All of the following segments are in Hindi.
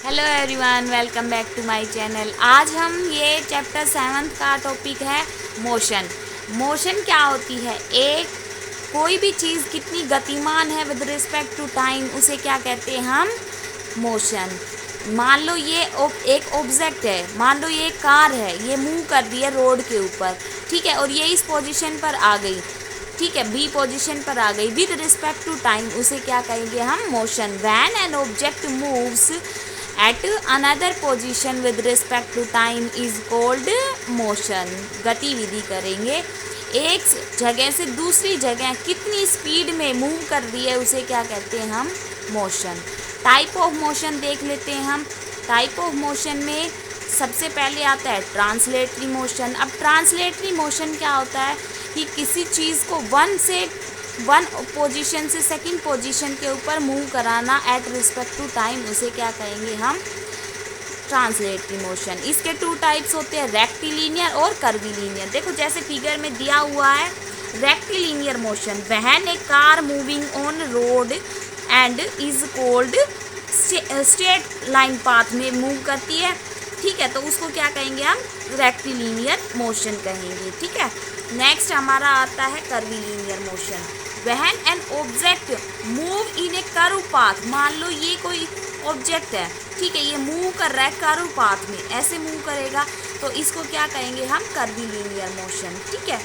Hello everyone, welcome back to my channel. आज हम ये चैप्टर 7 का टॉपिक है मोशन। मोशन क्या होती है? एक कोई भी चीज़ कितनी गतिमान है विद रिस्पेक्ट टू टाइम, उसे क्या कहते हैं हम? मोशन। मान लो ये एक ऑब्जेक्ट है, मान लो ये कार है, ये मूव कर रही है रोड के ऊपर, ठीक है, और ये इस पोजीशन पर आ गई, ठीक है, बी पोजीशन पर आ गई विद रिस्पेक्ट टू टाइम, उसे क्या कहेंगे हम? Motion. When an object moves at another position with respect to time is called motion. गतिविधि करेंगे, एक जगह से दूसरी जगह कितनी स्पीड में मूव कर रही है, उसे क्या कहते हैं हम? मोशन। टाइप ऑफ मोशन देख लेते हैं हम। टाइप ऑफ मोशन में सबसे पहले आता है ट्रांसलेटरी मोशन। अब ट्रांसलेटरी मोशन क्या होता है कि किसी चीज़ को वन पोजीशन से सेकंड पोजीशन के ऊपर मूव कराना एट रिस्पेक्ट टू टाइम, उसे क्या कहेंगे हम? Translatory motion. इसके 2 टाइप्स होते हैं, रेक्टिलिनियर और कर्विलिनियर। देखो जैसे फिगर में दिया हुआ है, rectilinear motion when A car moving on road and is called straight line path में मूव करती है, ठीक है, तो उसको क्या कहेंगे हम? रेक्टिलिनियर मोशन कहेंगे, ठीक है। नेक्स्ट हमारा आता है curvilinear motion. When an object move in A curve path, मान लो ये कोई ऑब्जेक्ट है, ठीक है, ये मूव कर रहा है कर्व पाथ में, ऐसे मूव करेगा, तो इसको क्या कहेंगे हम? कर्विलिनियर मोशन, ठीक है।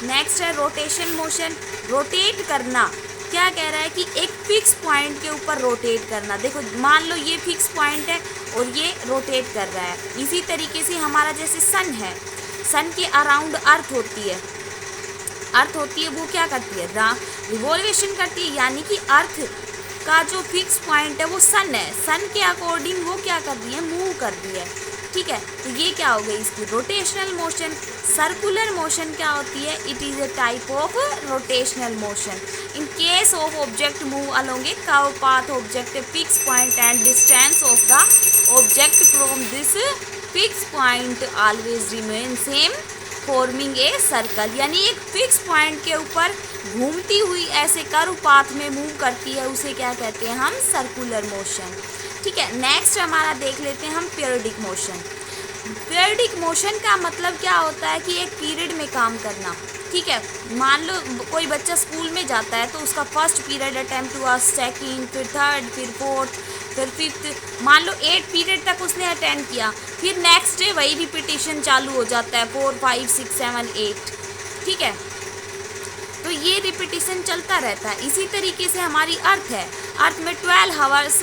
नेक्स्ट है रोटेशन मोशन। रोटेट करना, क्या कह रहा है कि एक फिक्स पॉइंट के ऊपर रोटेट करना। देखो मान लो ये फिक्स पॉइंट है और ये रोटेट कर रहा है। इसी तरीके से हमारा जैसे सन है, सन के अराउंड अर्थ होती है, वो क्या करती है? रिवॉल्वेशन करती है, यानी कि अर्थ का जो फिक्स पॉइंट है वो सन है, सन के अकॉर्डिंग वो क्या कर रही है? मूव कर रही है, ठीक है। तो ये क्या हो गई इसकी? Rotational motion. सर्कुलर मोशन क्या होती है? It is a type of rotational motion. In case of object move along A curve path, object a fix point and distance of the object from this fix point always remain same forming a circle, यानी एक फिक्स पॉइंट के ऊपर घूमती हुई ऐसे कर्व पाथ में मूव करती है, उसे क्या कहते हैं हम? सर्कुलर मोशन, ठीक है। नेक्स्ट हमारा देख लेते हैं हम पीरियडिक मोशन। पीरियडिक मोशन का मतलब क्या होता है कि एक पीरियड में काम करना, ठीक है। मान लो कोई बच्चा स्कूल में जाता है तो उसका फर्स्ट पीरियड अटेम्प्ट हुआ, सेकंड, फिर थर्ड, फिर फोर्थ, फिर फिफ्थ, मान लो 8 पीरियड तक उसने अटेंड किया, फिर नेक्स्ट डे वही रिपीटिशन चालू हो जाता है, 4, 5, 6, 7, 8, ठीक है। तो ये रिपीटिशन चलता रहता है। इसी तरीके से हमारी अर्थ है, अर्थ में 12 हावर्स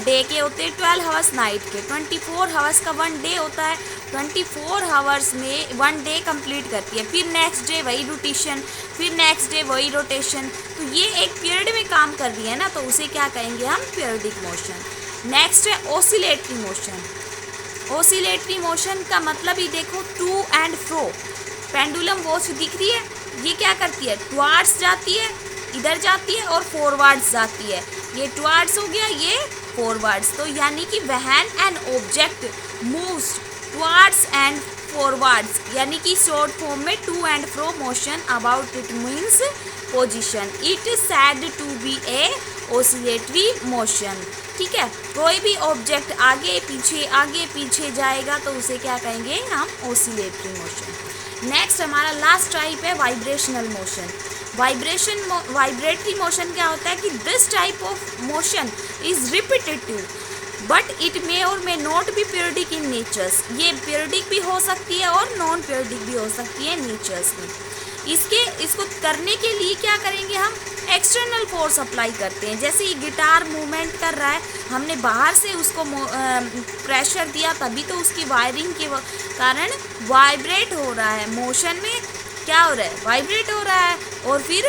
डे के होते हैं, 12 हावर्स नाइट के, 24 हावर्स का 1 डे होता है, 24 हावर्स में 1 डे कंप्लीट करती है, फिर नेक्स्ट डे वही रोटेशन, फिर नेक्स्ट डे वही रोटेशन, तो ये एक पीरियड में काम कर रही है ना, तो उसे क्या कहेंगे हम? Periodic motion. नेक्स्ट है ऑसिलेटरी मोशन। ऑसिलेटरी मोशन का मतलब ही देखो, to and fro. Pendulum watch दिख रही है, ये क्या करती है? टुवार्ड्स जाती है, इधर जाती है, और फॉरवर्ड्स जाती है। ये टुवार्ड्स हो गया, ये फॉरवर्ड्स। तो यानी कि when an object moves towards and forwards, यानी कि शॉर्ट फॉर्म में to and fro motion about it means position, it said to be a oscillatory motion, ठीक है। कोई भी ऑब्जेक्ट आगे पीछे जाएगा तो उसे क्या कहेंगे हम? Oscillatory motion. नेक्स्ट हमारा लास्ट टाइप है वाइब्रेशनल मोशन। वाइब्रेटरी मोशन क्या होता है कि this type of motion is repetitive but it may or may not be periodic in natures. ये पीरियडिक भी हो सकती है और नॉन पीरियडिक भी हो सकती है नेचर्स में। इसको करने के लिए क्या करेंगे हम? एक्सटर्नल फोर्स अप्लाई करते हैं। जैसे ये गिटार मूवमेंट कर रहा है, हमने बाहर से उसको प्रेशर दिया, तभी तो उसकी वायरिंग के कारण वाइब्रेट हो रहा है। मोशन में क्या हो रहा है? वाइब्रेट हो रहा है, और फिर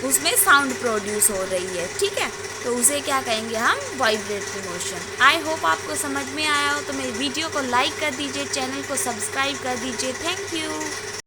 उसमें साउंड प्रोड्यूस हो रही है, ठीक है, तो उसे क्या कहेंगे हम? Vibratory motion. आई होप आपको समझ में आया हो, तो मेरी वीडियो को लाइक कर दीजिए, चैनल को सब्सक्राइब कर दीजिए। Thank you.